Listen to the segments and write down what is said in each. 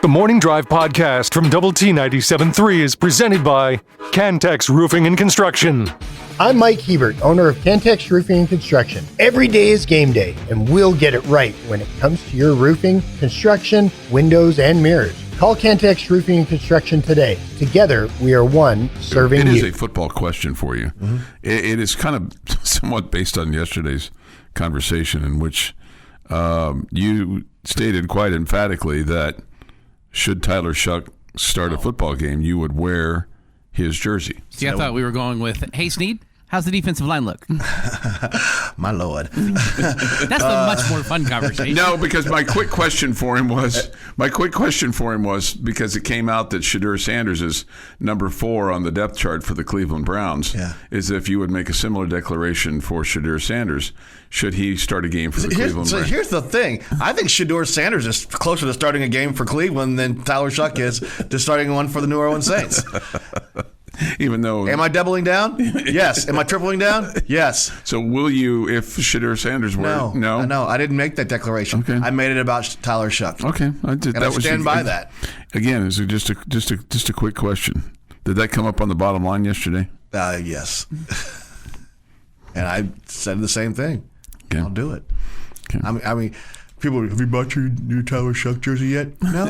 The Morning Drive podcast from Double T 97.3 is presented by Cantex Roofing and Construction. I'm Mike Hebert, owner of Cantex Roofing and Construction. Every day is game day, and we'll get it right when it comes to your roofing, construction, windows, and mirrors. Call Cantex Roofing and Construction today. Together, we are one serving you. It is a football question for you. Mm-hmm. It is kind of somewhat based on yesterday's conversation in which you stated quite emphatically that should Tyler Shuck start a football game, you would wear his jersey. See, I thought we were going with, hey, Snead, how's the defensive line look? My Lord. That's a much more fun conversation. No, because my quick question for him was, because it came out that Shedeur Sanders is number 4 on the depth chart for the Cleveland Browns, is if you would make a similar declaration for Shedeur Sanders, should he start a game for the Cleveland Browns? So here's the thing. I think Shedeur Sanders is closer to starting a game for Cleveland than Tyler Shuck is to starting one for the New Orleans Saints. Even though, am I doubling down? Yes. Am I tripling down? Yes. So will you, if Shedeur Sanders were? No, I didn't make that declaration. Okay. I made it about Tyler Shuck. Okay, I did. And I stand by that. Again, is it just a quick question? Did that come up on the bottom line yesterday? Yes. And I said the same thing. Okay. I'll do it. Okay. I mean, people, have you bought your new Tyler Shuck jersey yet? No.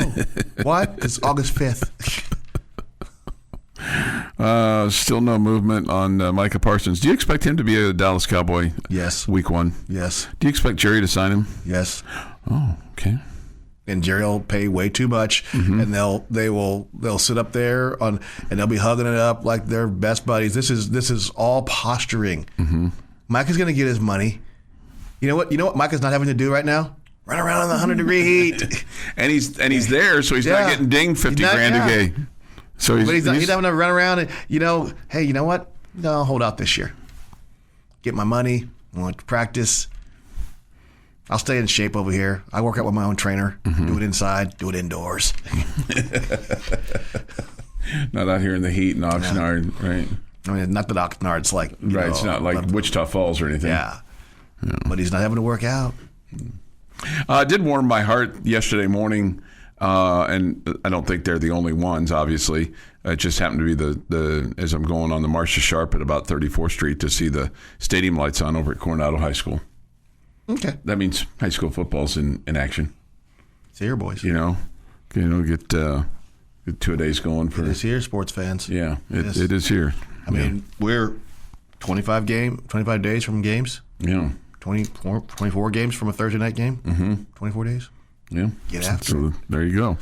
Why? It's August 5th. Still no movement on Micah Parsons. Do you expect him to be a Dallas Cowboy? Yes. Week 1? Yes. Do you expect Jerry to sign him? Yes. Oh, okay. And Jerry will pay way too much, and they'll sit up there and they'll be hugging it up like they're best buddies. This is all posturing. Mm-hmm. Micah's going to get his money. You know what Micah's not having to do right now? Run around in the 100-degree heat. and he's there, so he's not getting dinged $50,000 a game. So he's having to run around and, hey, you know what? No, I'll hold out this year. Get my money. I want to practice. I'll stay in shape over here. I work out with my own trainer. Mm-hmm. Do it inside. Do it indoors. Not out here in the heat in Oxnard, right? I mean, not that Oxnard's like... Right, it's not like Wichita Falls or anything. Yeah. But he's not having to work out. It did warm my heart yesterday morning. And I don't think they're the only ones, obviously. It just happened to be the as I'm going on the Marcia Sharp at about 34th Street to see the stadium lights on over at Coronado High School. Okay. That means high school football's in action. It's here, boys. Get two-a-days going for... It is here, sports fans. Yeah, it is here. I mean, we're 25 days from games. Yeah. 24 games from a Thursday night game. Mm-hmm. 24 days. Yeah. Get after so there you go.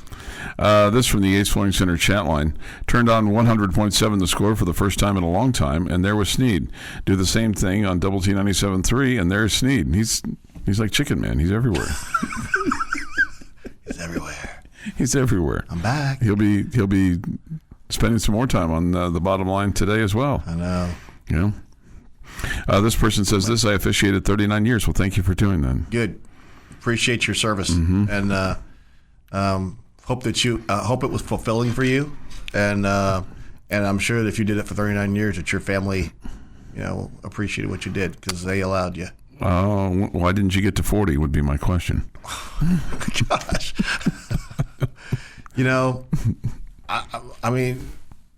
This from the Ace Flooring Center chat line. Turned on 100.7 the score for the first time in a long time, and there was Snead. Do the same thing on Double T 97.3, and there's Snead. He's like Chicken Man. He's everywhere. He's everywhere. He's everywhere. I'm back. He'll be spending some more time on the bottom line today as well. I know. This person says this. I officiated 39 years. Well, thank you for doing that. Good. Appreciate your service, and hope it was fulfilling for you, and I'm sure that if you did it for 39 years, that your family, appreciated what you did because they allowed you. Why didn't you get to 40? Would be my question. Gosh, I mean,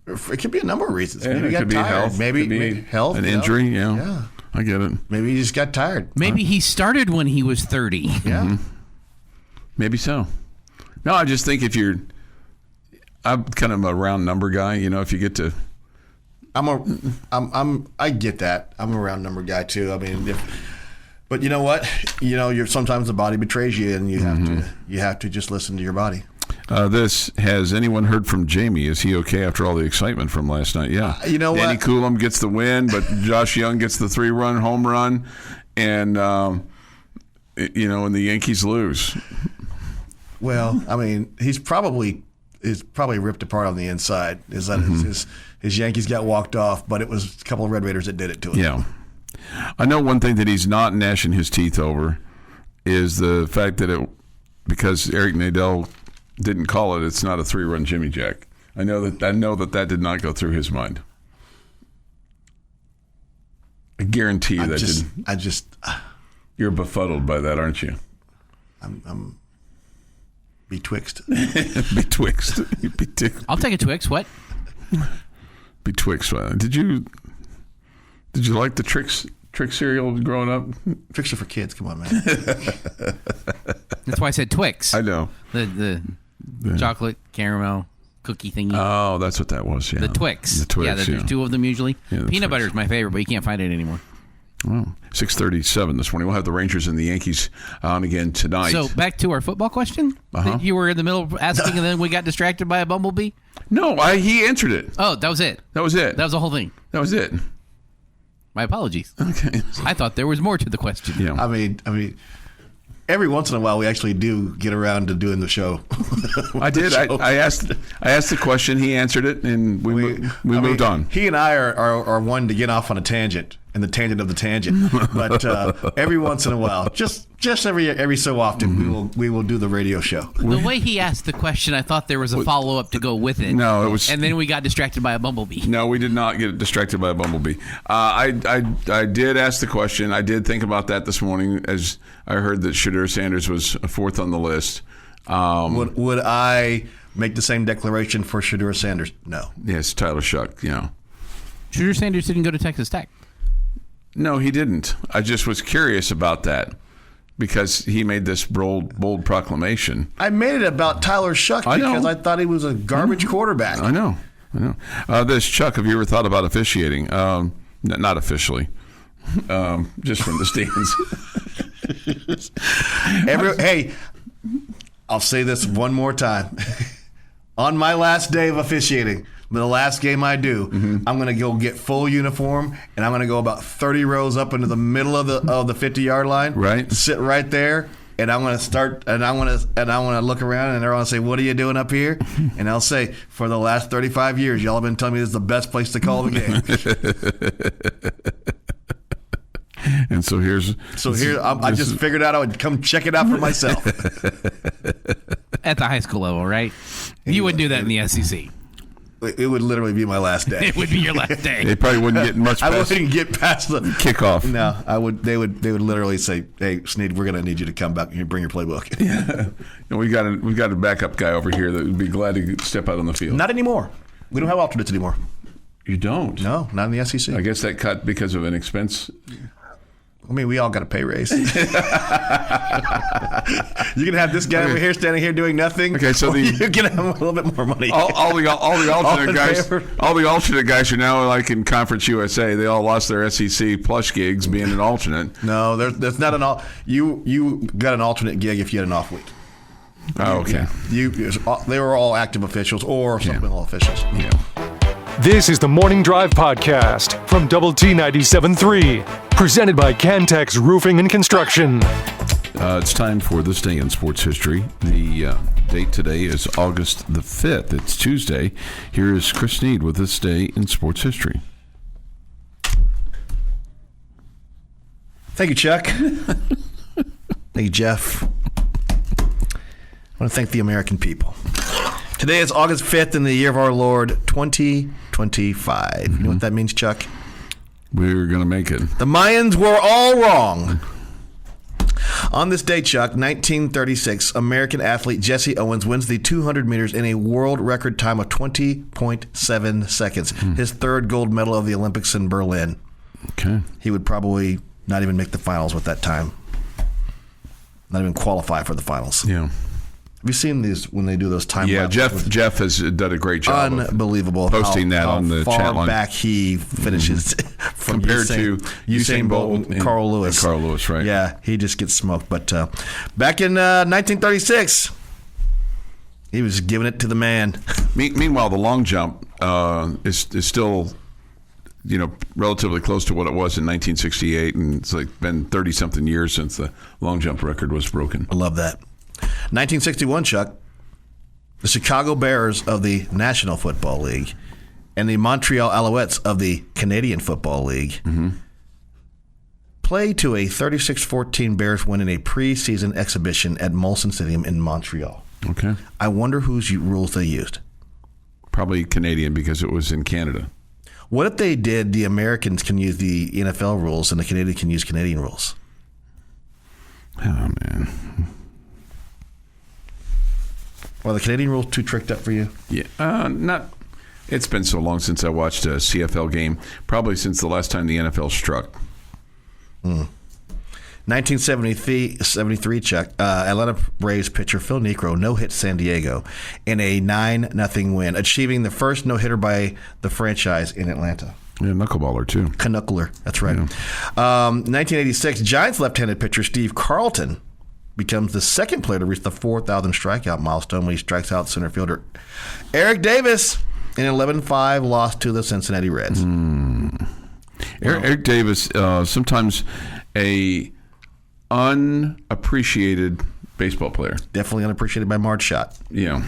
it could be a number of reasons. Yeah, maybe you got tired. Health. Maybe health, an injury. Yeah. I get it. Maybe he just got tired. Maybe he started when he was 30. Yeah. Mm-hmm. Maybe so. No, I just think I'm kind of a round number guy. If you get to, I get that. I'm a round number guy too. I mean, but you know what? You're sometimes the body betrays you, and you have to just listen to your body. Has anyone heard from Jamie? Is he okay after all the excitement from last night? Yeah. Danny Coulomb gets the win, but Josh Young gets the 3-run home run, and and the Yankees lose. Well, I mean, he's probably ripped apart on the inside. Is that his Yankees got walked off, but it was a couple of Red Raiders that did it to him. Yeah. I know one thing that he's not gnashing his teeth over is the fact that because Eric Nadel didn't call it, it's not a 3-run Jimmy Jack. I know that did not go through his mind. I guarantee you that didn't. You're You're befuddled by that, aren't you? I'm Betwixt. Betwixt. I'll take a Twix. What? Betwixt. Did you like the Trix cereal growing up? Tricks are for kids. Come on, man. That's why I said Twix. I know. The chocolate caramel cookie thingy. Oh, that's what that was. Yeah. The Twix. The Twix. Yeah, there's two of them usually. Yeah, Peanut butter is my favorite, but you can't find it anymore. Oh, 6:37 this morning. We'll have the Rangers and the Yankees on again tonight. So back to our football question that you were in the middle of asking, and then we got distracted by a bumblebee. No, he answered it. Oh, that was it. That was it. That was the whole thing. That was it. My apologies. Okay. I thought there was more to the question. Yeah. I mean, every once in a while we actually do get around to doing the show. I did. I asked the question. He answered it, and we moved on. He and I are one to get off on a tangent, and the tangent of the tangent. But every once in a while, just every so often, we will do the radio show. The way he asked the question, I thought there was a follow up to go with it. No, it was, and then we got distracted by a bumblebee. No, we did not get distracted by a bumblebee. I did ask the question. I did think about that this morning as I heard that Shadur Sanders was fourth on the list. Would I make the same declaration for Shadur Sanders? No. Yes, Tyler Shuck. Yeah. Shadur Sanders didn't go to Texas Tech. No, he didn't. I just was curious about that because he made this bold proclamation. I made it about Tyler Shuck because I thought he was a garbage quarterback. I know. This Chuck, have you ever thought about officiating? Not officially, just from the stands. Hey, I'll say this one more time. On my last day of officiating, the last game I do, I'm going to go get full uniform, and I'm going to go about 30 rows up into the middle of the 50-yard line. Right. Sit right there, and I'm going to start, and I want to look around, and they're going to say, "What are you doing up here?" And I'll say, "For the last 35 years, y'all have been telling me this is the best place to call the game." And so here, I just figured out I would come check it out for myself. At the high school level, right? You wouldn't do that in the SEC. It would literally be my last day. It would be your last day. They probably wouldn't get much past I wouldn't get past the kickoff. No, I would. They would literally say, "Hey, Snead, we're going to need you to come back and bring your playbook." Yeah. We got a backup guy over here that would be glad to step out on the field. Not anymore. We don't have alternates anymore. You don't? No, not in the SEC. I guess that cut because of an expense. I mean, we all got a pay raise. You can have this guy over here standing here doing nothing. Okay, so you can have a little bit more money. All the alternate guys are now like in Conference USA. They all lost their SEC plush gigs being an alternate. No, there's not an all. You got an alternate gig if you had an off week. Oh, okay. Yeah. They were all active officials or supplemental officials. Yeah. This is the Morning Drive Podcast from Double T 97.3, presented by Cantex Roofing and Construction. It's time for This Day in Sports History. The date today is August the 5th. It's Tuesday. Here is Chris Snead with This Day in Sports History. Thank you, Chuck. Thank you, Jeff. I want to thank the American people. Today is August 5th in the year of our Lord, 2025. You know what that means, Chuck? We're going to make it. The Mayans were all wrong. On this day, Chuck, 1936, American athlete Jesse Owens wins the 200 meters in a world record time of 20.7 seconds. His third gold medal of the Olympics in Berlin. Okay. He would probably not even make the finals with that time. Not even qualify for the finals. Yeah. Have you seen these when they do those time laps? Yeah, Jeff has done a great job. Unbelievable. Posting that on the chat line. How far back he finishes from compared to Usain Bolt and Carl Lewis. Carl Lewis, right. Yeah, he just gets smoked. But back in 1936, he was giving it to the man. Meanwhile, the long jump is still, relatively close to what it was in 1968, and it's like been 30-something years since the long jump record was broken. I love that. 1961, Chuck, the Chicago Bears of the National Football League and the Montreal Alouettes of the Canadian Football League play to a 36-14 Bears win in a preseason exhibition at Molson Stadium in Montreal. Okay. I wonder whose rules they used. Probably Canadian because it was in Canada. What if they did the Americans can use the NFL rules and the Canadians can use Canadian rules? Oh, man. Are the Canadian rules too tricked up for you? Yeah, not. It's been so long since I watched a CFL game. Probably since the last time the NFL struck. 1973, Chuck. Atlanta Braves pitcher Phil Niekro no-hit San Diego in a 9-0 win, achieving the first no-hitter by the franchise in Atlanta. Yeah, knuckleballer, too. Knuckler, that's right. Yeah. 1986, Giants left-handed pitcher Steve Carlton becomes the second player to reach the 4,000 strikeout milestone when he strikes out center fielder Eric Davis in an 11-5 loss to the Cincinnati Reds. Eric Davis, sometimes a unappreciated baseball player. Definitely unappreciated by Marge Schott. Yeah.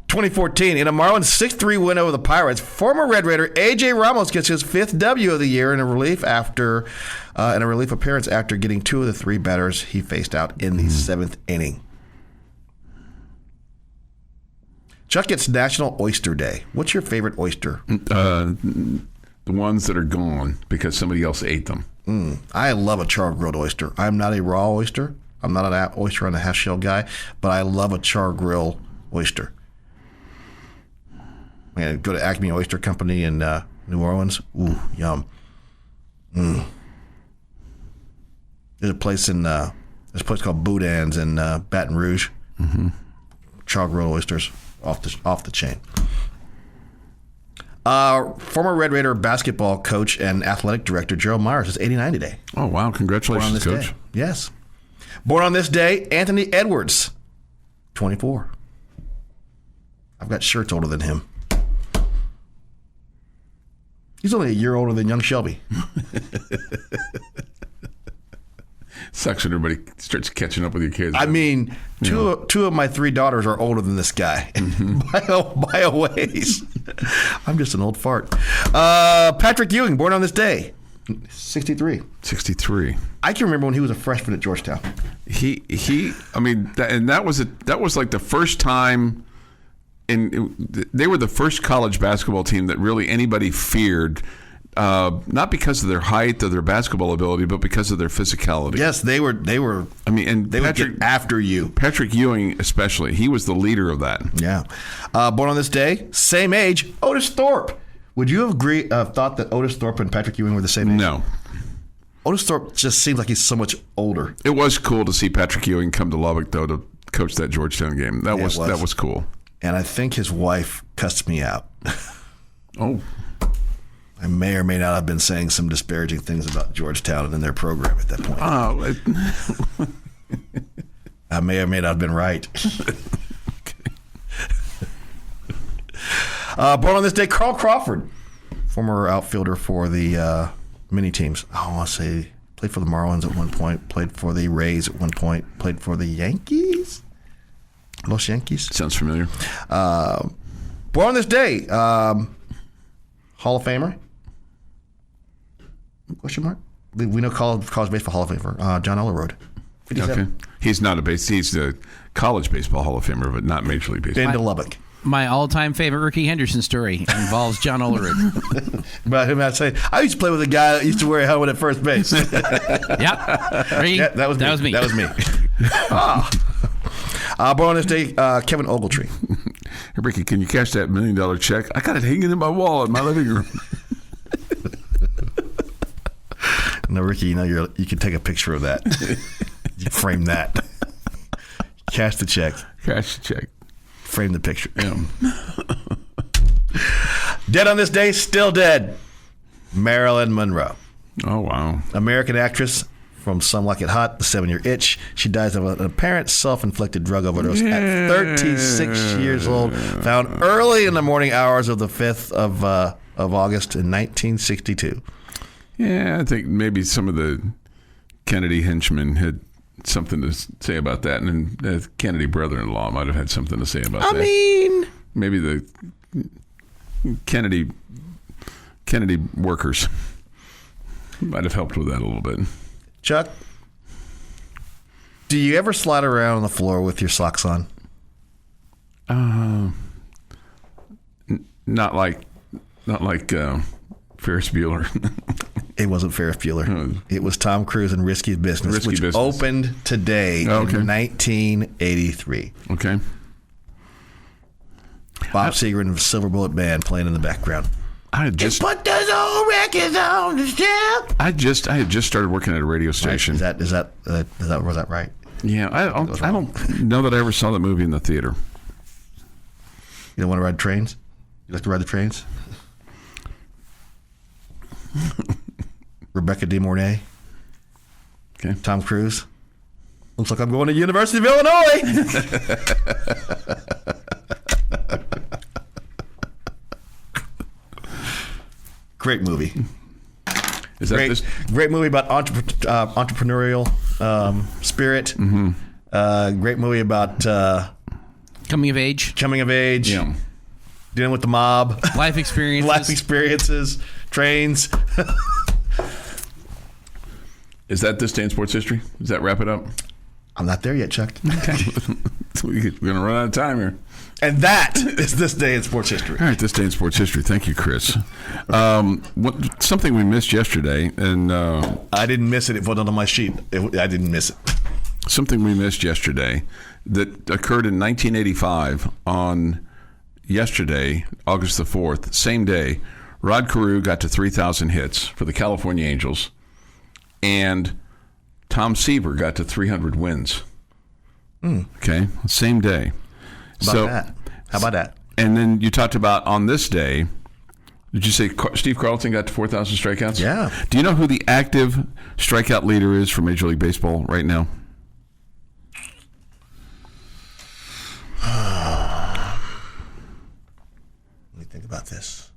2014, in a Marlins 6-3 win over the Pirates, former Red Raider A.J. Ramos gets his 5th W of the year in a relief appearance after getting 2 of the 3 batters he faced out in the 7th inning. Chuck, it's National Oyster Day. What's your favorite oyster? The ones that are gone because somebody else ate them. I love a char-grilled oyster. I'm not a raw oyster. I'm not an oyster on a half-shell guy, but I love a char-grill oyster. Man, go to Acme Oyster Company in New Orleans. Ooh, yum. There's a place called Boudin's in Baton Rouge. Char-grilled oysters off the chain. Former Red Raider basketball coach and athletic director Gerald Myers is 89 today. Oh, wow. Congratulations, Coach. Day. Yes. Born on this day, Anthony Edwards, 24. I've got shirts older than him. He's only a year older than young Shelby. Sucks when everybody starts catching up with your kids. I mean, two of my 3 daughters are older than this guy by a ways. I'm just an old fart. Patrick Ewing, born on this day, 63. 63. I can remember when he was a freshman at Georgetown. That was like the first time. They were the first college basketball team that really anybody feared, not because of their height or their basketball ability, but because of their physicality. Yes, they were. I mean, and they would get after you. Patrick Ewing, especially, he was the leader of that. Yeah. Born on this day, same age, Otis Thorpe. Would you have thought that Otis Thorpe and Patrick Ewing were the same age? No. Otis Thorpe just seems like he's so much older. It was cool to see Patrick Ewing come to Lubbock, though, to coach that Georgetown game. That was cool. And I think his wife cussed me out. Oh. I may or may not have been saying some disparaging things about Georgetown and in their program at that point. Oh. I may or may not have been right. Born on this day, Carl Crawford, former outfielder for the mini teams. I want to say played for the Marlins at one point, played for the Rays at one point, played for the Yankees. Los Yankees. Sounds familiar. Born on this day, Hall of Famer. Question mark? We know college baseball Hall of Famer, John Olerud. 57. Okay. He's the college baseball Hall of Famer, but not Major League Baseball. Been to Lubbock. My all-time favorite Ricky Henderson story involves John Olerud. But him, I'd say, I used to play with a guy that used to wear a helmet at first base. Yep. Yeah, that was me. That was me. Born on this day, Kevin Ogletree. Hey, Ricky, can you cash that $1 million check? I got it hanging in my wall in my living room. No, Ricky, you can take a picture of that. You frame that. Cash the check. Cash the check. Frame the picture. Yeah. Dead on this day, still dead. Marilyn Monroe. Oh, wow. American actress from Some Like It Hot, The 7-Year Itch. She dies of an apparent self-inflicted drug overdose at 36 years old. Found early in the morning hours of the 5th of August in 1962. Yeah, I think maybe some of the Kennedy henchmen had something to say about that, and the Kennedy brother-in-law might have had something to say about that. I mean, maybe the Kennedy workers might have helped with that a little bit. Chuck, do you ever slide around on the floor with your socks on? Not like Ferris Bueller. It wasn't Ferris Bueller. It was Tom Cruise in Risky Business, which opened today in 1983. Okay. Bob Seger and the Silver Bullet Band playing in the background. I had just put those old records on the shelf. I had just started working at a radio station. Right. Was that right? Yeah, I don't know that I ever saw that movie in the theater. You don't want to ride trains? You like to ride the trains? Rebecca De Mornay. Okay. Tom Cruise. Looks like I'm going to University of Illinois. Great movie. Is that great movie about entrepreneurial spirit. Mm-hmm. Great movie about coming of age. Yeah. Dealing with the mob. Life experiences. Trains. Is that this day in sports history? Does that wrap it up? I'm not there yet, Chuck. Okay. We're going to run out of time here. And that is this day in sports history. All right, this day in sports history. Thank you, Chris. Something we missed yesterday, and I didn't miss it. It wasn't on my sheet. I didn't miss it. Something we missed yesterday that occurred in 1985 on yesterday, August the 4th, same day. Rod Carew got to 3,000 hits for the California Angels, and Tom Seaver got to 300 wins. Okay, same day. How about that? And then you talked about on this day, did you say Steve Carlton got to 4,000 strikeouts? Yeah. Do you know who the active strikeout leader is for Major League Baseball right now? Let me think about this.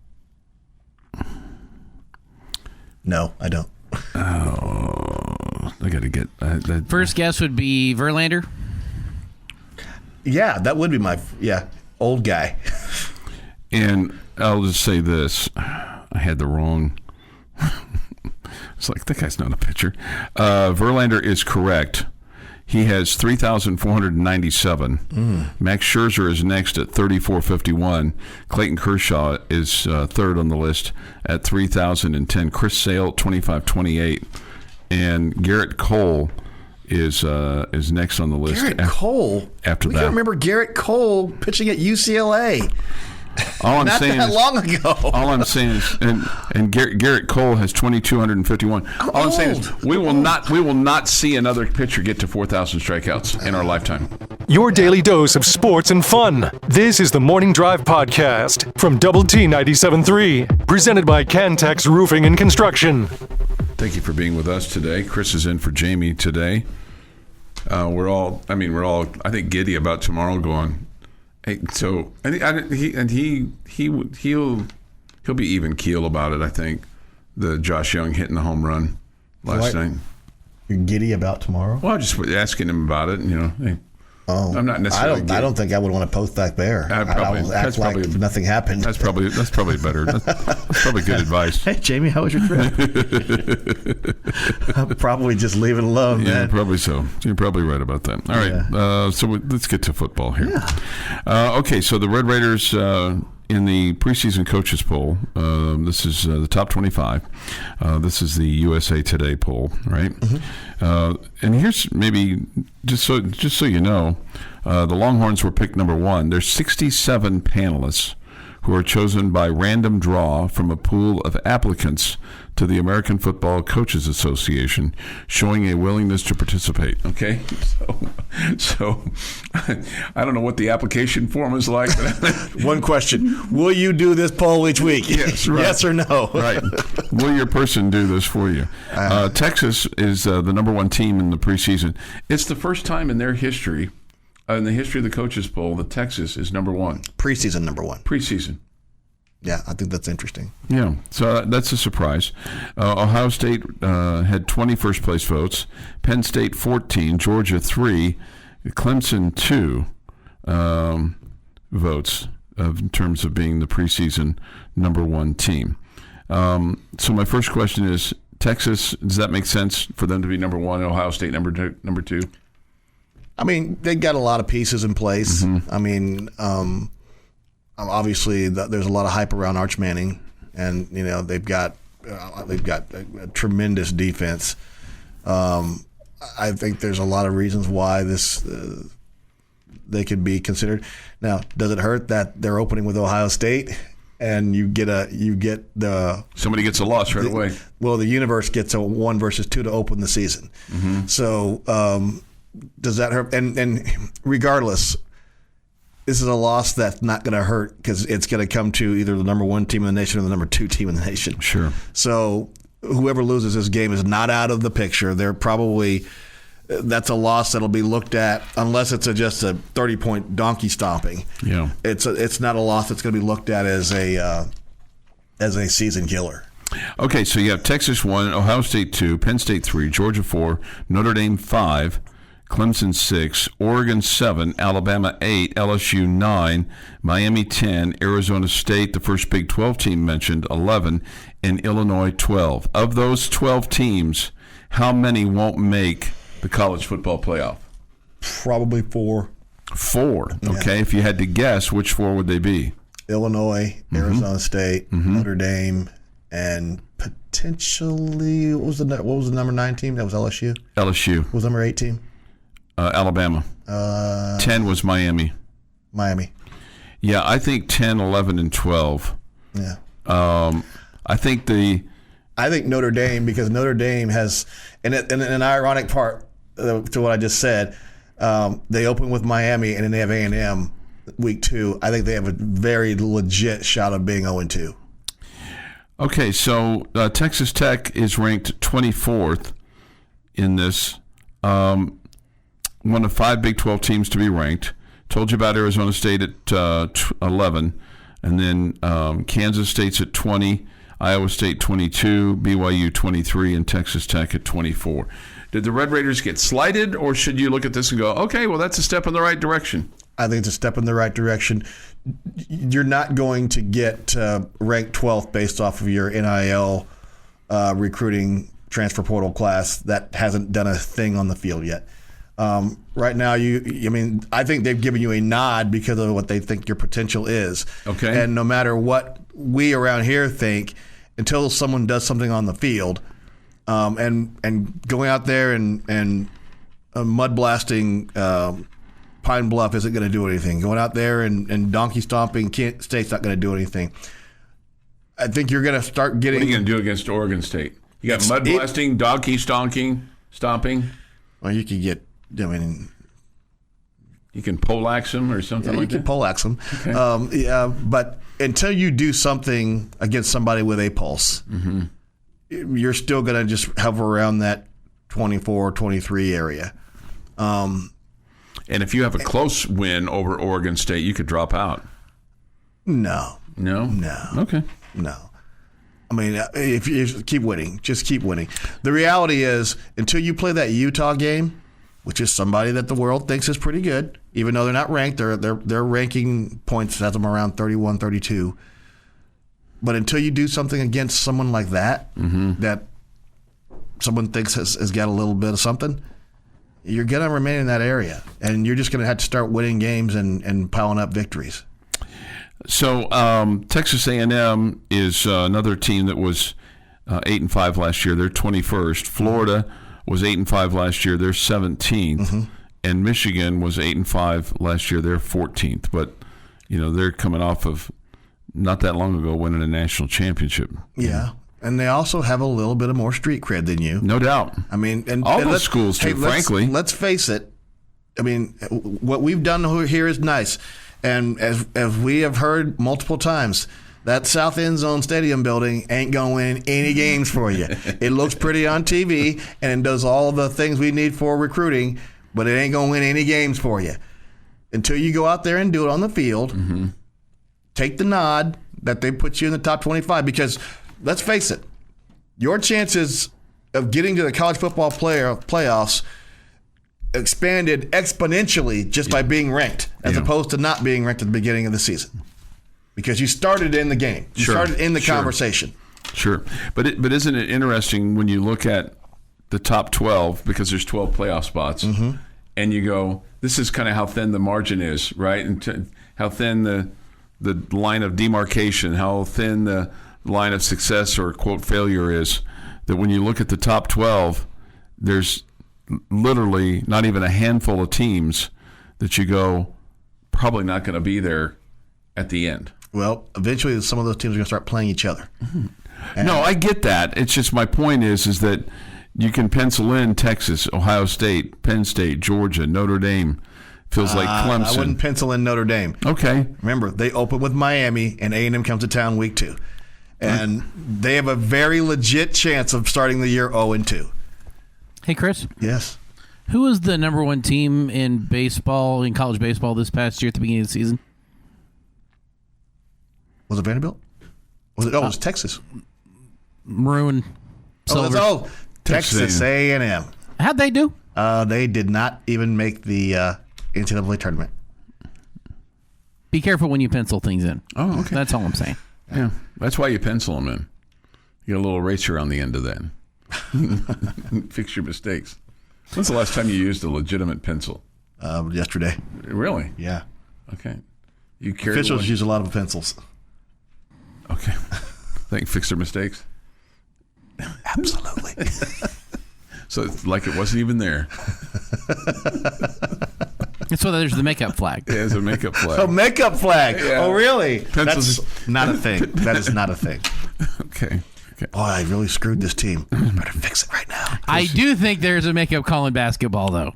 No, I don't. Oh, I got to get... First guess would be Verlander. Yeah, that would be old guy. And I'll just say this. I had the wrong... It's like, that guy's not a pitcher. Verlander is correct. He has 3,497. Max Scherzer is next at 3,451. Clayton Kershaw is third on the list at 3,010. Chris Sale, 2,528. And Garrett Cole is next on the list. Garrett Cole? After that. We can remember Garrett Cole pitching at UCLA. All I'm Not saying that is, long ago. All I'm saying is, and Garrett Cole has 2,251. I'm saying is, we will not see another pitcher get to 4,000 strikeouts in our lifetime. Your daily dose of sports and fun. This is the Morning Drive Podcast from Double T 97.3, presented by Cantex Roofing and Construction. Thank you for being with us today. Chris is in for Jamie today. We're all, I think, giddy about tomorrow going. Hey, so he'll be even keel about it. I think the Josh Young hitting the home run last night. You're giddy about tomorrow? Well, I'm just asking him about it. Hey, I'm not necessarily. I don't think I would want to post that there. I'll act like nothing happened. That's probably better. That's probably good advice. Hey, Jamie, how was your trip? I'll probably just leave it alone. Yeah, man. Probably so. You're probably right about that. All right, so let's get to football here. Yeah. Okay, so the Red Raiders in the preseason coaches poll. This is the top 25. This is the USA Today poll, right? Mm-hmm. And here's maybe just so you know, the Longhorns were picked number 1. There's 67 panelists who are chosen by random draw from a pool of applicants to the American Football Coaches Association, showing a willingness to participate. Okay, so I don't know what the application form is like. One question: will you do this poll each week? Yes, right. Yes or no? Right. Will your person do this for you? Texas is the number 1 team in the preseason. It's the first time in their history, in the history of the coaches poll, that Texas is number 1. Preseason number 1. Preseason. Yeah, I think that's interesting. Yeah, so that's a surprise. Ohio State had 20 first-place votes, Penn State 14, Georgia 3, Clemson 2 votes in terms of being the preseason number 1 team. So my first question is, Texas, does that make sense for them to be number 1 and Ohio State number 2? I mean, they got a lot of pieces in place. Mm-hmm. I mean, obviously there's a lot of hype around Arch Manning, and they've got they've got a tremendous defense. I think there's a lot of reasons why they could be considered. Now, does it hurt that they're opening with Ohio State and somebody gets a loss right away? Well, the universe gets a 1 versus 2 to open the season. Mm-hmm. So does that hurt? And regardless, this is a loss that's not going to hurt because it's going to come to either the number 1 team in the nation or the number 2 team in the nation. Sure. So whoever loses this game is not out of the picture. That's a loss that'll be looked at unless it's just a 30-point donkey stomping. Yeah, it's not a loss that's going to be looked at as a season killer. Okay, so you have Texas 1, Ohio State 2, Penn State 3, Georgia 4, Notre Dame 5, Clemson 6, Oregon 7, Alabama 8, LSU 9, Miami 10, Arizona State, the first Big 12 team mentioned, 11, and Illinois 12. Of those 12 teams, how many won't make the college football playoff? Probably 4. 4. Okay. Yeah. If you had to guess, which 4 would they be? Illinois, Arizona State, Notre Dame, and potentially what was the number 9 team? That was LSU. LSU. What was number 8 team? Alabama. 10 was Miami. Yeah, I think 10, 11, and 12. Yeah. I think Notre Dame, because Notre Dame has, and an ironic part to what I just said, they open with Miami and then they have A&M week 2. I think they have a very legit shot of being 0-2. Okay, so Texas Tech is ranked 24th in this. One of 5 Big 12 teams to be ranked. Told you about Arizona State at 11, and then Kansas State's at 20. Iowa State 22, BYU 23, and Texas Tech at 24. Did the Red Raiders get slighted, or should you look at this and go, okay, well, that's a step in the right direction? I think it's a step in the right direction. You're not going to get ranked 12th based off of your NIL recruiting transfer portal class that hasn't done a thing on the field yet. Right now, I think they've given you a nod because of what they think your potential is. Okay. And no matter what we around here think, until someone does something on the field, and going out there and mud blasting Pine Bluff isn't going to do anything. Going out there and donkey stomping Kent State's not going to do anything. I think you're going to start getting. What are you going to do against Oregon State? You got mud blasting, donkey stomping. Well, you could get. You can poleaxe them or something like that? You can poleaxe them. Okay. But until you do something against somebody with a pulse, you're still going to just hover around that 24, 23 area. And if you have a close win over Oregon State, you could drop out. No. Okay. No. I mean, if you keep winning, just keep winning. The reality is, until you play that Utah game, which is somebody that the world thinks is pretty good, even though they're not ranked, their ranking points has them around 31, 32. But until you do something against someone like that, that someone thinks has got a little bit of something, you're going to remain in that area. And you're just going to have to start winning games and piling up victories. So Texas A&M is another team that was 8-5 last year. They're 21st. Florida was 8-5 last year. They're 17th. And Michigan was 8-5 last year. They're 14th. But they're coming off of not that long ago winning a national championship. Yeah. And they also have a little bit of more street cred than you. No doubt. I mean, and all those schools do, frankly. Let's face it. I mean, what we've done here is nice. And as we have heard multiple times, that South End Zone Stadium building ain't going to win any games for you. It looks pretty on TV, and it does all the things we need for recruiting, but it ain't going to win any games for you. Until you go out there and do it on the field, take the nod that they put you in the top 25. Because, let's face it, your chances of getting to the college football playoffs expanded exponentially just by being ranked, as opposed to not being ranked at the beginning of the season, because you started in the game, you started in the conversation. Sure, but isn't it interesting when you look at the top 12, because there's 12 playoff spots, and you go, this is kind of how thin the margin is, right? And how thin the line of demarcation, how thin the line of success or, quote, failure is that when you look at the top 12, there's literally not even a handful of teams that you go, probably not going to be there at the end. Well, eventually some of those teams are going to start playing each other. No, I get that. It's just my point is that you can pencil in Texas, Ohio State, Penn State, Georgia, Notre Dame. Feels like Clemson. I wouldn't pencil in Notre Dame. Okay. Remember, they open with Miami, and A&M comes to town week 2. And they have a very legit chance of starting the year 0-2. Hey, Chris. Yes. Who was the number 1 team in baseball, in college baseball this past year at the beginning of the season? Was it Vanderbilt? Was it? Oh, it was Texas. Maroon. Silver. Texas A&M. How'd they do? They did not even make the NCAA tournament. Be careful when you pencil things in. Oh, okay. That's all I'm saying. Yeah, that's why you pencil them in. You get a little eraser on the end of that. Fix your mistakes. When's the last time you used a legitimate pencil? Yesterday. Really? Yeah. Okay. You carry officials use a lot of pencils. Okay. Think fix their mistakes? Absolutely. So it's like it wasn't even there. It's why there's the makeup flag. Yeah, there's a makeup flag. Oh, makeup flag. Yeah. Oh, really? Pencils. That's not a thing. That is not a thing. Okay. Oh, I really screwed this team. Better fix it right now. I do think there's a makeup call in basketball, though.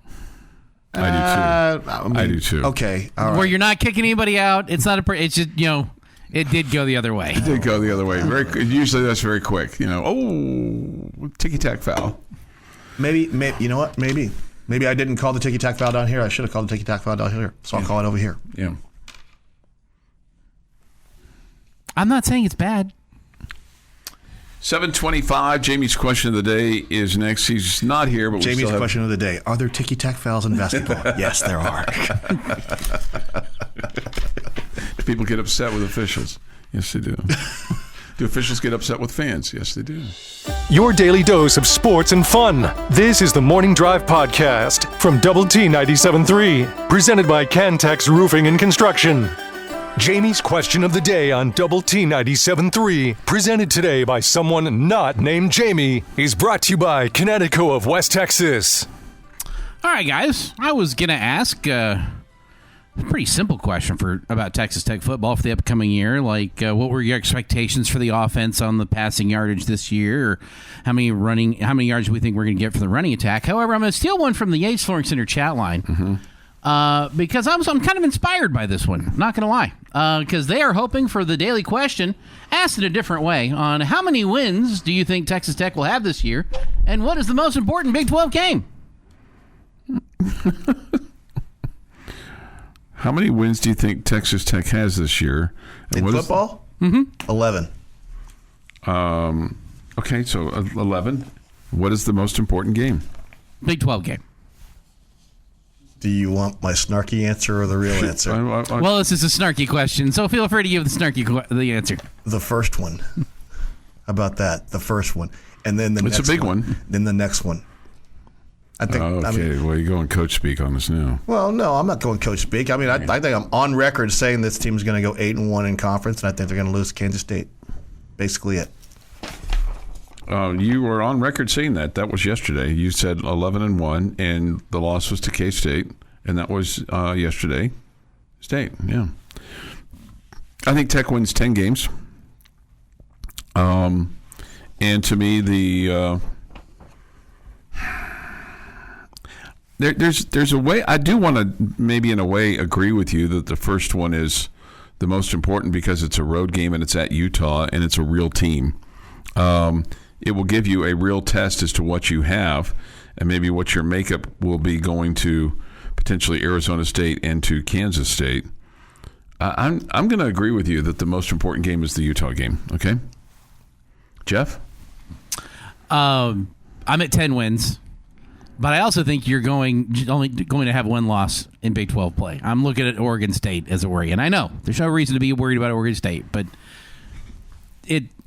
I do too. I do too. Okay. All right. Where you're not kicking anybody out. It's not a. It's just it did go the other way. It did go the other way. Usually that's very quick. Ticky-tack foul. Maybe, you know what? Maybe I didn't call the ticky-tack foul down here. I should have called the ticky-tack foul down here. So I'll call it over here. Yeah. I'm not saying it's bad. 7:25. Jamie's question of the day is next. He's not here, but Jamie's question of the day: are there ticky-tack fouls in basketball? Yes, there are. Do people get upset with officials? Yes, they do. Do officials get upset with fans? Yes, they do. Your daily dose of sports and fun. This is the Morning Drive Podcast from Double T 97.3, presented by Cantex Roofing and Construction. Jamie's question of the day on Double T 97.3, presented today by someone not named Jamie, is brought to you by Connecticut of West Texas. All right, guys. I was going to ask a pretty simple question about Texas Tech football for the upcoming year. Like, what were your expectations for the offense on the passing yardage this year? Or how many yards do we think we're going to get for the running attack? However, I'm going to steal one from the Yates Flooring Center chat line. Mm-hmm. Because I'm kind of inspired by this one, not going to lie. Because they are hoping for the daily question, asked in a different way, on how many wins do you think Texas Tech will have this year, and what is the most important Big 12 game? How many wins do you think Texas Tech has this year? And in football? 11. Okay, so 11. What is the most important game? Big 12 game. Do you want my snarky answer or the real answer? Well, this is a snarky question, so feel free to give the answer. The first one. How about that? The first one. And then the next one. It's a big one. Then the next one. I think. Well, you're going coach speak on this now. Well, no, I'm not going coach speak. I mean, I think I'm on record saying this team's going to go 8-1 in conference, and I think they're going to lose to Kansas State. Basically it. You were on record saying that. That was yesterday. You said 11-1, and the loss was to K-State, and that was yesterday. State, yeah. I think Tech wins 10 games. And to me, there's a way. I do want to maybe in a way agree with you that the first one is the most important because it's a road game and it's at Utah and it's a real team. It will give you a real test as to what you have and maybe what your makeup will be going to potentially Arizona State and to Kansas State. I'm going to agree with you that the most important game is the Utah game. Okay, Jeff? I'm at 10 wins, but I also think you're only going to have one loss in Big 12 play. I'm looking at Oregon State as a worry, and I know there's no reason to be worried about Oregon State, but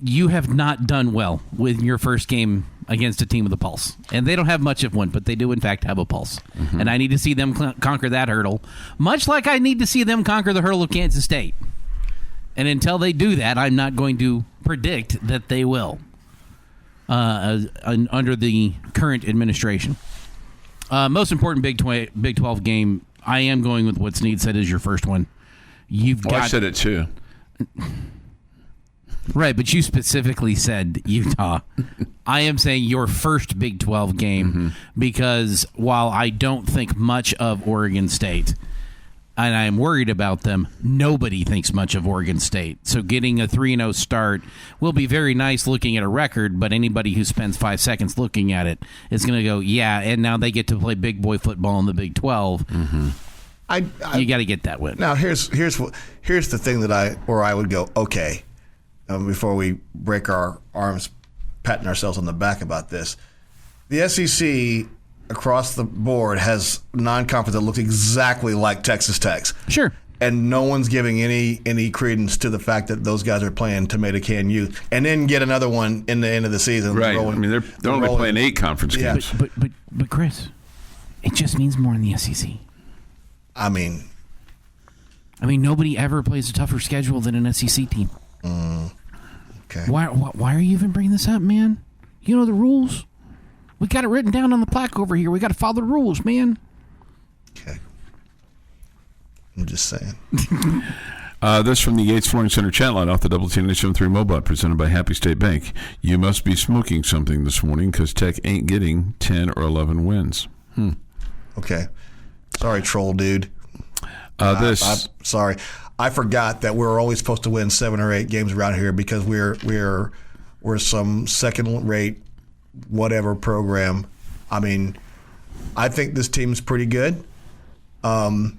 you have not done well with your first game against a team with a pulse. And they don't have much of one, but they do, in fact, have a pulse. Mm-hmm. And I need to see them conquer that hurdle, much like I need to see them conquer the hurdle of Kansas State. And until they do that, I'm not going to predict that they will under the current administration. Most important Big 12 game, I am going with what Snead said is your first one. I said it too. Right, but you specifically said Utah. I am saying your first Big 12 game because while I don't think much of Oregon State, and I'm worried about them, nobody thinks much of Oregon State. So getting a 3-0 start will be very nice looking at a record, but anybody who spends 5 seconds looking at it is going to go, yeah, and now they get to play big boy football in the Big 12. You got to get that win. Now, here's the thing where I would go, okay, before we break our arms patting ourselves on the back about this. The SEC across the board has non-conference that looks exactly like Texas Tech's. Sure. And no one's giving any credence to the fact that those guys are playing tomato can youth and then get another one in the end of the season. Right. They're only playing 8 conference games. But Chris, it just means more in the SEC. I mean, nobody ever plays a tougher schedule than an SEC team. Okay. Why are you even bringing this up, man? You know the rules. We got it written down on the plaque over here. We got to follow the rules, man. Okay. I'm just saying. This from the Yates Flooring Center chat line off the Double T 97.3 Mobot presented by Happy State Bank. You must be smoking something this morning because Tech ain't getting 10 or 11 wins. Okay. Sorry, troll dude. I'm sorry. I forgot that we're always supposed to win 7 or 8 games around here because we're some second-rate whatever program. I mean, I think this team's pretty good. You're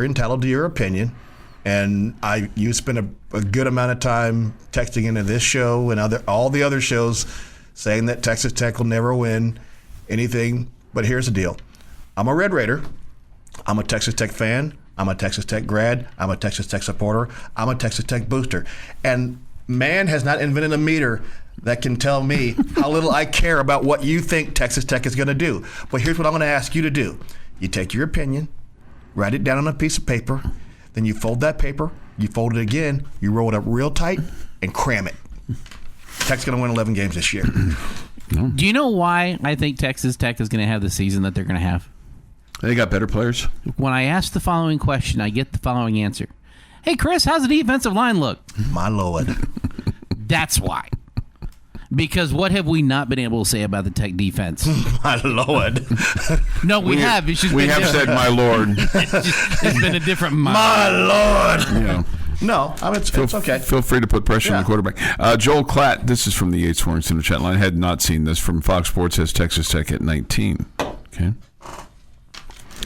entitled to your opinion, and you spent a good amount of time texting into this show and all the other shows saying that Texas Tech will never win anything. But here's the deal: I'm a Red Raider. I'm a Texas Tech fan. I'm a Texas Tech grad. I'm a Texas Tech supporter. I'm a Texas Tech booster. And man has not invented a meter that can tell me how little I care about what you think Texas Tech is going to do. But here's what I'm going to ask you to do. You take your opinion, write it down on a piece of paper, then you fold that paper, you fold it again, you roll it up real tight, and cram it. Tech's going to win 11 games this year. Do you know why I think Texas Tech is going to have the season that they're going to have? They got better players. When I ask the following question, I get the following answer. Hey, Chris, how's the defensive line look? My Lord. That's why. Because what have we not been able to say about the Tech defense? My Lord. No, we have. It's just we have said, my Lord. It's been a different My Lord. Yeah. No, it's okay. Feel free to put pressure on the quarterback. Joel Klatt, this is from the Yates Flooring Center chat line. I had not seen this from Fox Sports, has Texas Tech at 19. Okay.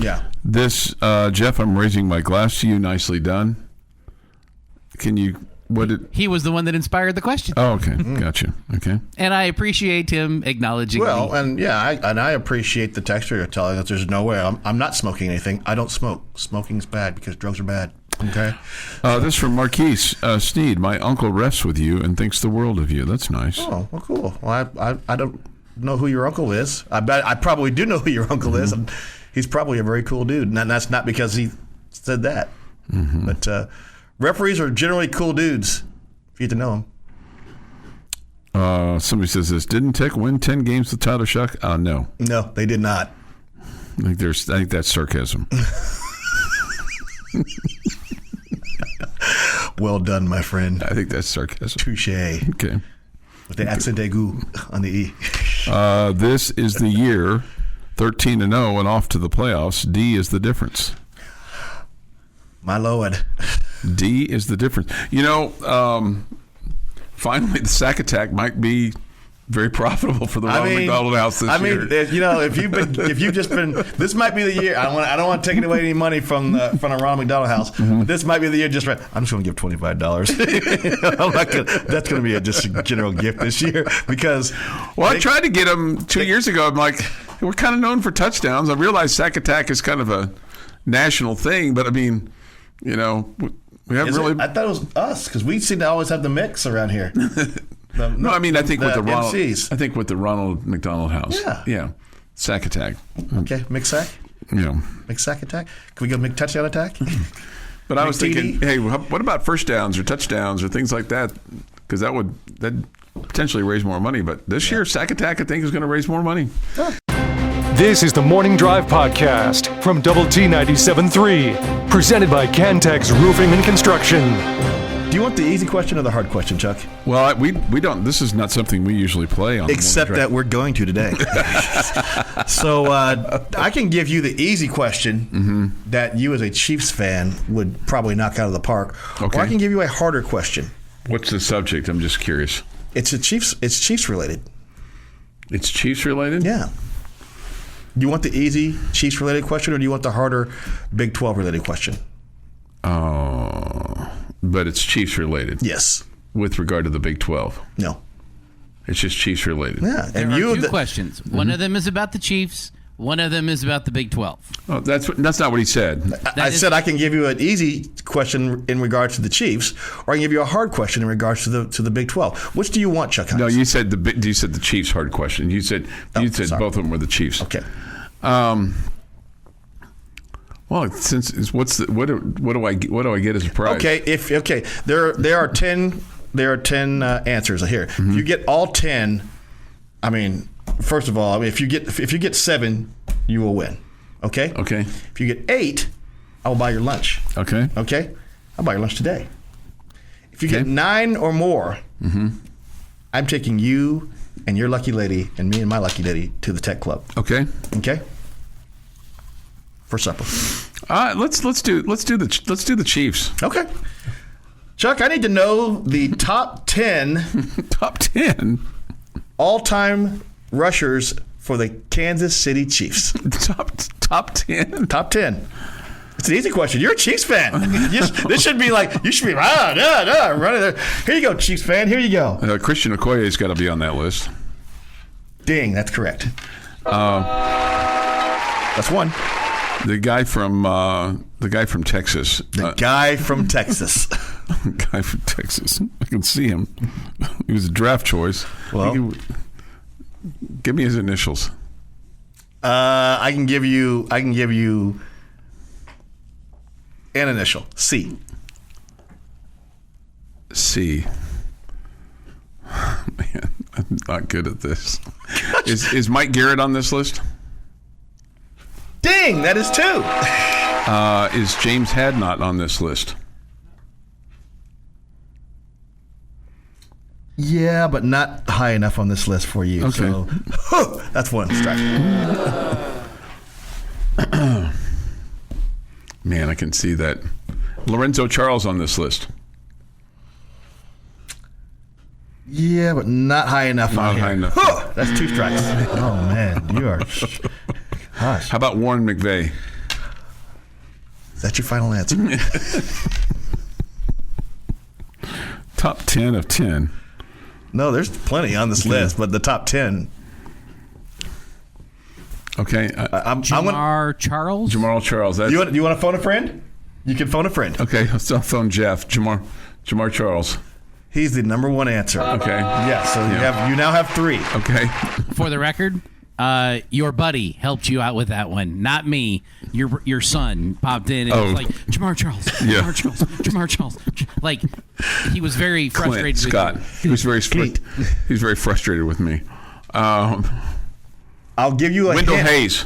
Yeah. This, Jeff, I'm raising my glass to you. Nicely done. Can you... He was the one that inspired the question. Oh, okay. Gotcha. Okay. And I appreciate him acknowledging me. I appreciate the texture you're telling us there's no way. I'm not smoking anything. I don't smoke. Smoking's bad because drugs are bad. Okay. This from Marquise Snead. My uncle refs with you and thinks the world of you. That's nice. Oh, well, cool. Well, I don't know who your uncle is. I bet I probably do know who your uncle is. And he's probably a very cool dude. And that's not because he said that. But referees are generally cool dudes if you get to know them. Somebody says this. Didn't Tech win 10 games with Tyler Shuck? No. No, they did not. I think that's sarcasm. Well done, my friend. I think that's sarcasm. Touché. Okay. With the accent aigu on the E. This is the year 13-0 and off to the playoffs. D is the difference. My Lord. D is the difference. Finally, the sack attack might be very profitable for the Ronald McDonald House this year. If you've just been, this might be the year. I don't want to take away any money from the Ronald McDonald House. But this might be the year. I'm just going to give $25. That's going to be just a general gift this year because. Well, I tried to get them 2 years ago. I'm like, we're kind of known for touchdowns. I realize sack attack is kind of a national thing, but I mean, we haven't really. I thought it was us because we seem to always have the mix around here. I think with the Ronald. MCs. I think with the Ronald McDonald House. Yeah. Sack attack. Okay, mix sack. Yeah. Mix sack attack. Can we go make touchdown attack? But I was thinking, hey, what about first downs or touchdowns or things like that? Because that'd potentially raise more money. But this year, Sack Attack, I think, is going to raise more money. This is the Morning Drive Podcast from Double T 97.3, presented by Cantex Roofing and Construction. Do you want the easy question or the hard question, Chuck? Well, we don't. This is not something we usually play on. Except that we're going to today. So I can give you the easy question that you as a Chiefs fan would probably knock out of the park. Okay. Or I can give you a harder question. What's the subject? I'm just curious. It's Chiefs related. It's Chiefs related? Yeah. Do you want the easy Chiefs related question or do you want the harder Big 12 related question? But it's Chiefs related. Yes. With regard to the Big 12. No. It's just Chiefs related. Yeah. There are two questions. One of them is about the Chiefs. One of them is about the Big 12. Oh, that's not what he said. I said I can give you an easy question in regards to the Chiefs, or I can give you a hard question in regards to the Big 12. Which do you want, Chuck Heinz? No, you said the Chiefs hard question. You said both of them were the Chiefs. Okay. Well, what do I get as a prize? Okay, there are 10 answers here. If you get all 10, I mean, first of all, if you get 7, you will win. Okay? Okay. If you get 8, I will buy your lunch. Okay. Okay? I'll buy your lunch today. If you get 9 or more, I'm taking you and your lucky lady and me and my lucky lady to the Tech Club. Okay. Okay? For supper. Let's do the Chiefs. Okay. Chuck, I need to know the top 10 Top 10 all-time rushers for the Kansas City Chiefs. Top 10. Top 10. It's an easy question. You're a Chiefs fan. This should be like, you should be running there. Here you go, Chiefs fan. Here you go. Christian Okoye's got to be on that list. Ding, that's correct. That's one. The guy from Texas. Guy from Texas. Guy from Texas. I can see him. He was a draft choice. Well, give me his initials. I can give you an initial. C. C. Man, I'm not good at this. Is Mike Garrett on this list? Ding, that is 2. Is James Hadnot on this list? Yeah, but not high enough on this list for you. Okay. So, that's one strike. Man, I can see that. Lorenzo Charles on this list. Yeah, but not high enough on here. High enough. That's 2 strikes. Oh, man. You are... Gosh. How about Warren McVay? Is that your final answer? Top 10 of 10. No, there's plenty on this list, but the top 10. Okay. Jamar Charles? Jamar Charles. You want to phone a friend? You can phone a friend. Okay, I'll phone Jeff. Jamar Charles. He's the number 1 answer. Okay. Yeah, so you now have 3. Okay. For the record, your buddy helped you out with that one, not me. Your son popped in and was like, Jamar Charles, Jamar Charles. Like, he was very frustrated. Clint Scott. He was very frustrated with me. I'll give you a Wendell hint. Hayes.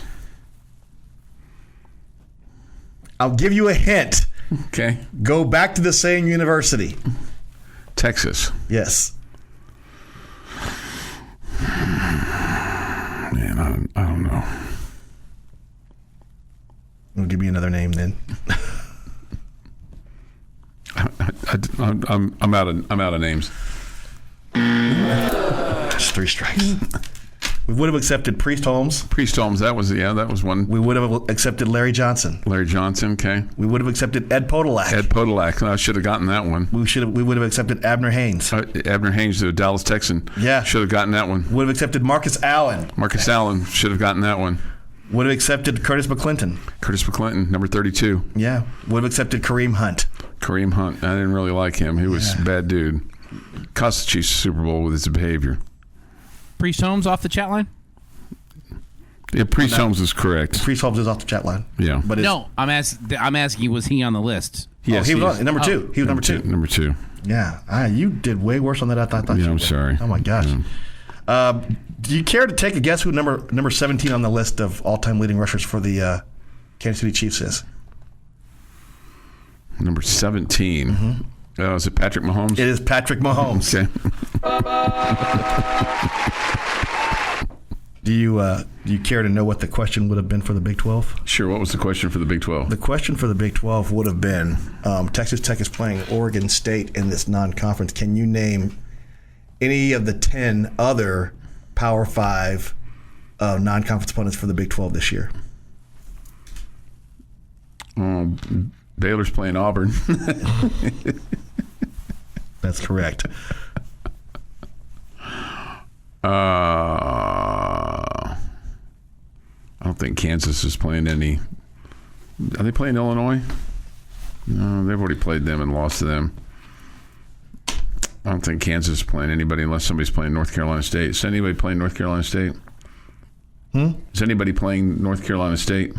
I'll give you a hint. Okay. Go back to the same university. Texas. Yes. Man, I don't know. I'll give you another name then. I'm out of names. Just 3 strikes. We would have accepted Priest Holmes. That was one. We would have accepted Larry Johnson. Okay. We would have accepted Ed Podolak. I should have gotten that one. We would have accepted Abner Haynes. Abner Haynes, the Dallas Texan. Yeah. Should have gotten that one. Would have accepted Marcus Allen. Allen should have gotten that one. Would have accepted Curtis McClinton. Number 32. Yeah. Would have accepted Kareem Hunt. I didn't really like him. He was a bad dude. Cost the Chiefs the Super Bowl with his behavior. Priest Holmes off the chat line? Yeah, Priest Holmes is correct. Priest Holmes is off the chat line. Yeah. But no, I'm asking, was he on the list? Yes, he was on number 2. He was number 2. Number 2. Yeah, you did way worse on that. I thought. Yeah, I'm sorry. Oh my gosh. Yeah. Do you care to take a guess who number 17 on the list of all-time leading rushers for the Kansas City Chiefs is? Number 17. Mm-hmm. Is it Patrick Mahomes? It is Patrick Mahomes. Okay. Do you care to know what the question would have been for the Big 12? Sure. What was the question for the Big 12? The question for the Big 12 would have been, Texas Tech is playing Oregon State in this non-conference. Can you name any of the 10 other Power 5 non-conference opponents for the Big 12 this year? Baylor's playing Auburn. That's correct. I don't think Kansas is playing any. Are they playing Illinois? No, they've already played them and lost to them. I don't think Kansas is playing anybody unless somebody's playing North Carolina State. Is anybody playing North Carolina State? Is anybody playing North Carolina State?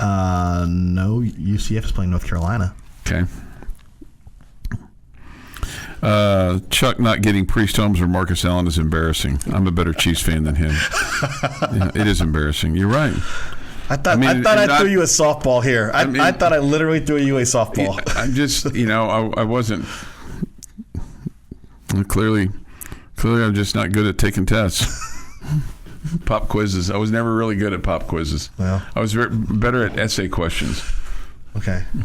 No, UCF is playing North Carolina. Okay. Chuck not getting Priest Holmes or Marcus Allen is embarrassing. I'm a better Chiefs fan than him. Yeah, it is embarrassing. You're right. I thought I threw you a softball here. I thought I literally threw you a softball. I'm just, I wasn't. Clearly, I'm just not good at taking tests. Pop quizzes. I was never really good at pop quizzes. Well, I was better at essay questions. Okay. I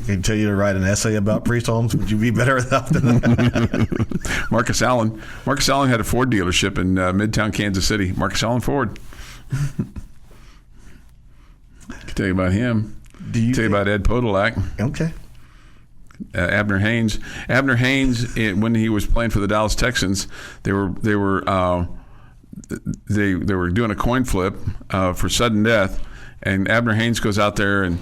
can tell you to write an essay about Priest Holmes. Would you be better at that than that? Marcus Allen had a Ford dealership in Midtown Kansas City. Marcus Allen Ford. I can tell you about him. Tell you about Ed Podolak. Okay. Abner Haynes. When he was playing for the Dallas Texans, they were doing a coin flip for sudden death, and Abner Haynes goes out there and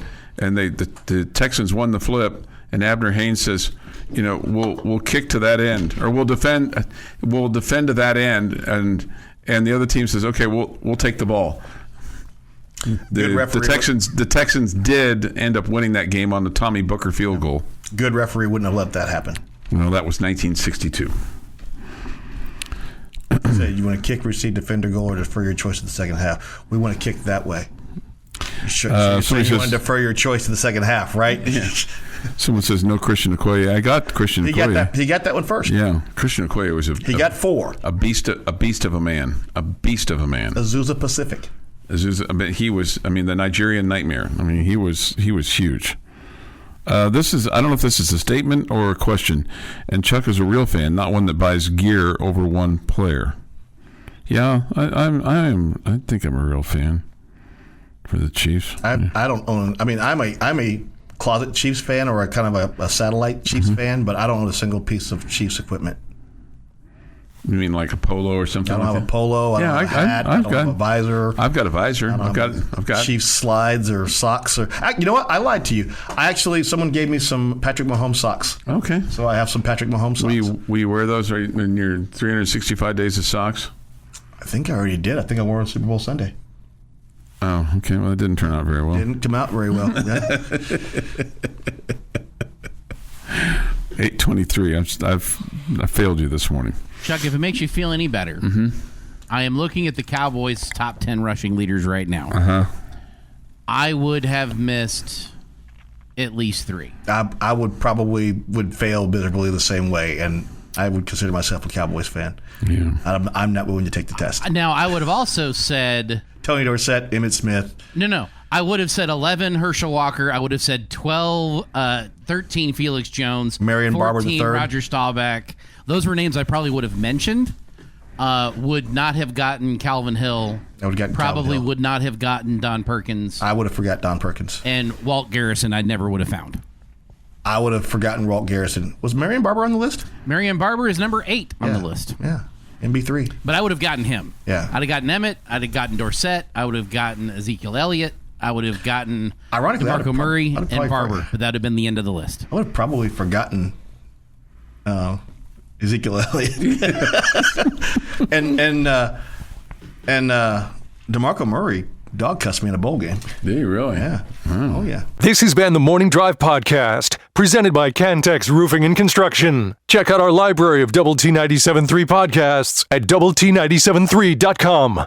the Texans won the flip, and Abner Haynes says, we'll kick to that end, or we'll defend to that end, and the other team says, okay, we'll take the ball. The Texans did end up winning that game on the Tommy Booker field goal. Good referee wouldn't have let that happen. No, that was 1962. So you want to kick, receive, defend, or goal, or defer your choice in the second half? We want to kick that way. You want to defer your choice in the second half, right? Yeah. Someone says no Christian Okoye. I got Christian Okoye. He got that one first. Yeah, Christian Okoye was He got 4. A beast of a man. Azusa Pacific. The Nigerian nightmare. He was huge. I don't know if this is a statement or a question. And Chuck is a real fan, not one that buys gear over one player. Yeah, I think I'm a real fan for the Chiefs. I don't own. I'm a closet Chiefs fan or a kind of a satellite Chiefs fan, but I don't own a single piece of Chiefs equipment. You mean like a polo or something? I don't have a polo. I don't have a hat. I don't have a visor. I've got a visor. I've got Chiefs slides or socks. You know what? I lied to you. Someone gave me some Patrick Mahomes socks. Okay. So I have some Patrick Mahomes socks. Will you wear those right in your 365 days of socks? I think I already did. I think I wore them Super Bowl Sunday. Oh, okay. Well, it didn't turn out very well. Didn't come out very well. 8:23. I failed you this morning. Chuck, if it makes you feel any better, I am looking at the Cowboys' top 10 rushing leaders right now. I would have missed at least 3. I would fail miserably the same way, and I would consider myself a Cowboys fan. Yeah. I'm not willing to take the test. Now, I would have also said Tony Dorsett, Emmitt Smith. No. I would have said 11 Herschel Walker. I would have said 13 Felix Jones. Marion Barber III. Roger Staubach. Those were names I probably would have mentioned. Would not have gotten Calvin Hill. I would have gotten probably Calvin Hill. Would not have gotten Don Perkins. I would have forgot Don Perkins. And Walt Garrison I never would have found. I would have forgotten Walt Garrison. Was Marion Barber on the list? Marion Barber is number 8 on the list. Yeah. MB3. But I would have gotten him. Yeah. I'd have gotten Emmett. I'd have gotten Dorsett. I would have gotten Ezekiel Elliott. I would have gotten DeMarco Murray and Barber. But that would have been the end of the list. I would have probably forgotten Ezekiel Elliott. and DeMarco Murray Dog cussed me in a bowl game. Do you really? Yeah. Oh, yeah. This has been the Morning Drive Podcast, presented by Cantex Roofing and Construction. Check out our library of Double T 97.3 podcasts at doublet97.3.com.